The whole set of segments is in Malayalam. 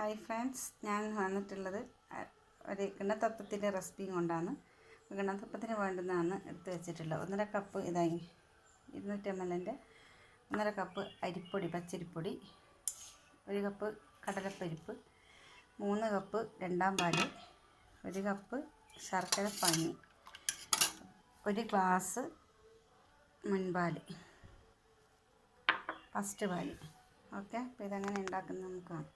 ഹായ് ഫ്രണ്ട്സ്, ഞാൻ വന്നിട്ടുള്ളത് ഒരു കിണ്ണത്തപ്പത്തിൻ്റെ റെസിപ്പിയും കൊണ്ടാണ്. കിണ്ണത്തപ്പത്തിന് വേണ്ടുന്നതാണ് എടുത്ത് വെച്ചിട്ടുള്ളത്. 1.5 കപ്പ് ഇതായി 200 ml 1.5 കപ്പ് അരിപ്പൊടി, പച്ചരിപ്പൊടി, 1 കപ്പ് കടലപ്പരിപ്പ്, 3 കപ്പ് രണ്ടാം പാൽ, 1 കപ്പ് ശർക്കര പാനി, 1 ഗ്ലാസ് മുൻപാൽ, ഫസ്റ്റ് പാൽ. ഓക്കെ, അപ്പോൾ ഇതെങ്ങനെ ഉണ്ടാക്കുന്നത് നമുക്ക് കാണാം.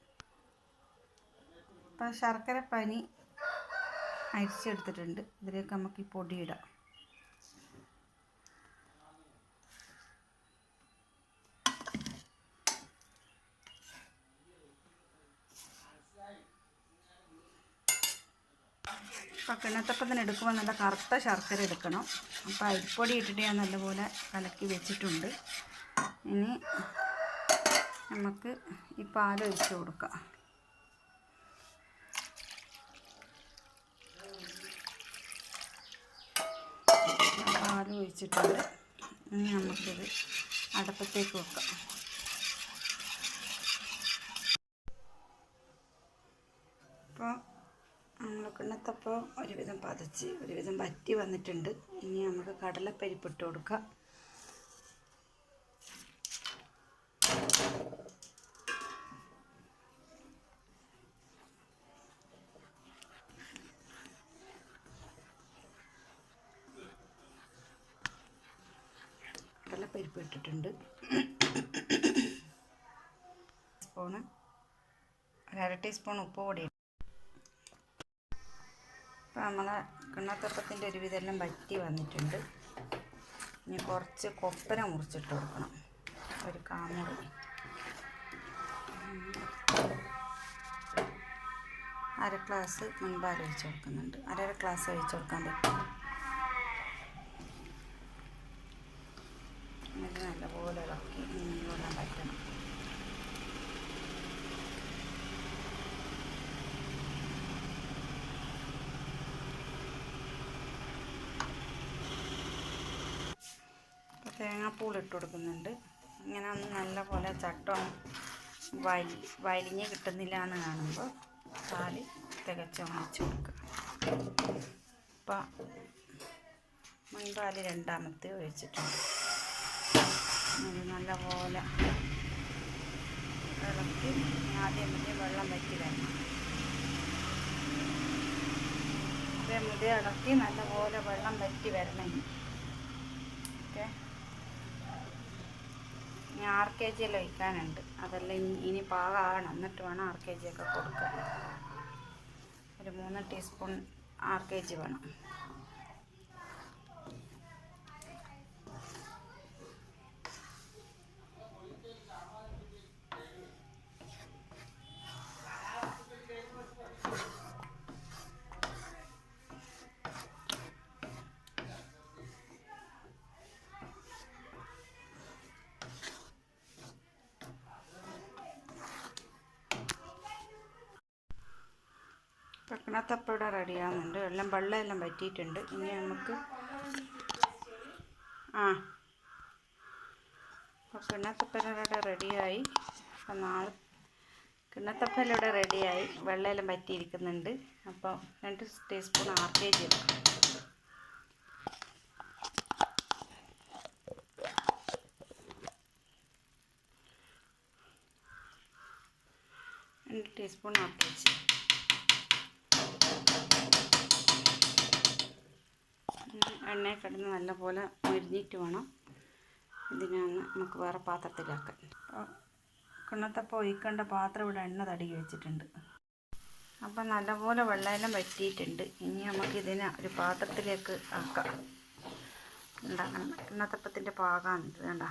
അപ്പോൾ ശർക്കര പാനി അരിച്ചെടുത്തിട്ടുണ്ട്. ഇതിലേക്ക് നമുക്ക് ഈ പൊടി ഇടാം. അപ്പോൾ കിണ്ണത്തപ്പത്തിന് എടുക്കുമ്പോൾ നല്ല കറുത്ത ശർക്കര എടുക്കണം. അപ്പോൾ അരിപ്പൊടി ഇട്ടിട്ട് ഞാൻ നല്ലപോലെ കലക്കി വെച്ചിട്ടുണ്ട്. ഇനി നമുക്ക് ഈ പാൽ ഒഴിച്ച് കൊടുക്കാം. പാൽ ഒഴിച്ചിട്ടുണ്ട്. ഇനി നമുക്കിത് അടുപ്പത്തേക്ക് വെക്കാം. അപ്പോൾ നമ്മൾ കിണ്ണത്തപ്പം ഒരുവിധം പതച്ച് ഒരുവിധം വറ്റി വന്നിട്ടുണ്ട്. ഇനി നമുക്ക് കടലപ്പരിപ്പ് ഇട്ട് കൊടുക്കാം. കടലപ്പരിപ്പ് ഇട്ടിട്ടുണ്ട്. സ്പൂണ് 1/2 ടീസ്പൂൺ ഉപ്പ് പൊടി. ഇപ്പോൾ നമ്മളെ കിണ്ണത്തപ്പത്തിൻ്റെ ഒരുവിധം എല്ലാം വറ്റി വന്നിട്ടുണ്ട്. ഇനി കുറച്ച് കൊപ്പര മുറിച്ചിട്ട് കൊടുക്കണം. ഒരു കാമുറി, 1/2 ഗ്ലാസ് മുൻപാൽ ഒഴിച്ച് കൊടുക്കുന്നുണ്ട്. 1/2 ഗ്ലാസ് ഒഴിച്ച് കൊടുക്കാൻ പറ്റും. ഇത് നല്ലപോലെ ഇളക്കി വെള്ളം പറ്റണം. ഇപ്പോൾ തേങ്ങാപ്പൂൾ ഇട്ട് കൊടുക്കുന്നുണ്ട്. ഇങ്ങനെ ഒന്ന് നല്ലപോലെ ചട്ടം വലിഞ്ഞ് കിട്ടുന്നില്ല എന്ന് കാണുമ്പോൾ പാല് തികച്ച് ഒഴിച്ച് കൊടുക്കുക. ഇപ്പം മുൻപാൽ രണ്ടാമത്തെ ഒഴിച്ചിട്ടുണ്ട്. അത് നല്ലപോലെ ഇളക്കി ആദ്യം വെള്ളം വറ്റി വരണം. മുതൽ ഇളക്കി നല്ലപോലെ വെള്ളം വറ്റി വരണം. ഓക്കെ, ഇനി 6 kg എല്ലാം ഒഴിക്കാനുണ്ട്. അതെല്ലാം ഇനി പാകമാണ്. എന്നിട്ട് വേണം 6 kg ഒക്കെ കൊടുക്കാൻ. ഒരു 3 ടീസ്പൂൺ 6 kg വേണം. കിണ്ണത്തപ്പം ഇവിടെ റെഡിയാകുന്നുണ്ട്. വെള്ളമെല്ലാം വറ്റിയിട്ടുണ്ട്. ഇനി നമുക്ക് അപ്പോൾ കിണ്ണത്തപ്പം റെഡിയായി. അപ്പോൾ നാളെ കിണ്ണത്തപ്പം ഇവിടെ റെഡിയായി. വെള്ളമെല്ലാം വറ്റിയിരിക്കുന്നുണ്ട്. അപ്പോൾ 2 ടീസ്പൂൺ 6 kg ഇടാം. 2 ടീസ്പൂൺ 6 kg. എണ്ണയിൽ കിടന്ന് നല്ലപോലെ മൊരിഞ്ഞിട്ട് വേണം ഇതിനൊന്ന് നമുക്ക് വേറെ പാത്രത്തിലാക്കാൻ. അപ്പോൾ കിണ്ണത്തപ്പം ഒഴിക്കേണ്ട പാത്രം ഇവിടെ എണ്ണ തടകി വെച്ചിട്ടുണ്ട്. അപ്പം നല്ലപോലെ വെള്ളമെല്ലാം വറ്റിയിട്ടുണ്ട്. ഇനി നമുക്കിതിനെ ഒരു പാത്രത്തിലേക്ക് ആക്കാം. ഉണ്ടാക്കണം. കിണ്ണത്തപ്പത്തിൻ്റെ പാകമാണ് ഇത്. കണ്ട,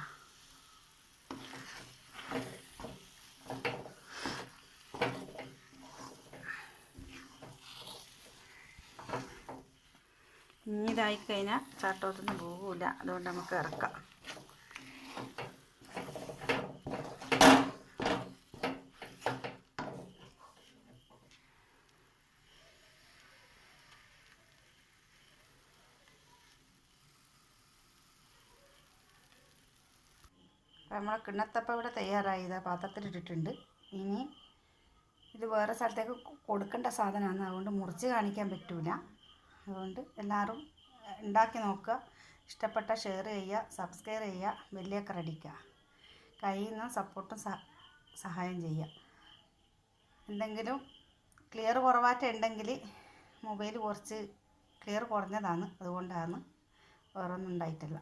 ഇനി ഇതായിക്കഴിഞ്ഞാൽ ചാട്ടോത്തൊന്നും പോകില്ല. അതുകൊണ്ട് നമുക്ക് ഇറക്കാം. അപ്പോൾ നമ്മൾ കിണ്ണത്തപ്പം ഇവിടെ തയ്യാറായി. ഇതാ പാത്രത്തിലിട്ടിട്ടുണ്ട്. ഇനി ഇത് വേറെ സ്ഥലത്തേക്ക് കൊടുക്കേണ്ട സാധനമാണ്, അതുകൊണ്ട് മുറിച്ച് കാണിക്കാൻ പറ്റില്ല. അതുകൊണ്ട് എല്ലാവരും ഉണ്ടാക്കി നോക്കുക. ഇഷ്ടപ്പെട്ട ഷെയർ ചെയ്യുക, സബ്സ്ക്രൈബ് ചെയ്യുക, ബെല്ലൊക്കെ അടിക്കുക. കയ്യിൽ നിന്ന് സപ്പോർട്ടും സഹായം ചെയ്യുക. എന്തെങ്കിലും ക്ലിയർ കുറവായിട്ടുണ്ടെങ്കിൽ മൊബൈൽ കുറച്ച് ക്ലിയർ കുറഞ്ഞതാണ്, അതുകൊണ്ടാണ്, വേറൊന്നും ഉണ്ടായിട്ടില്ല.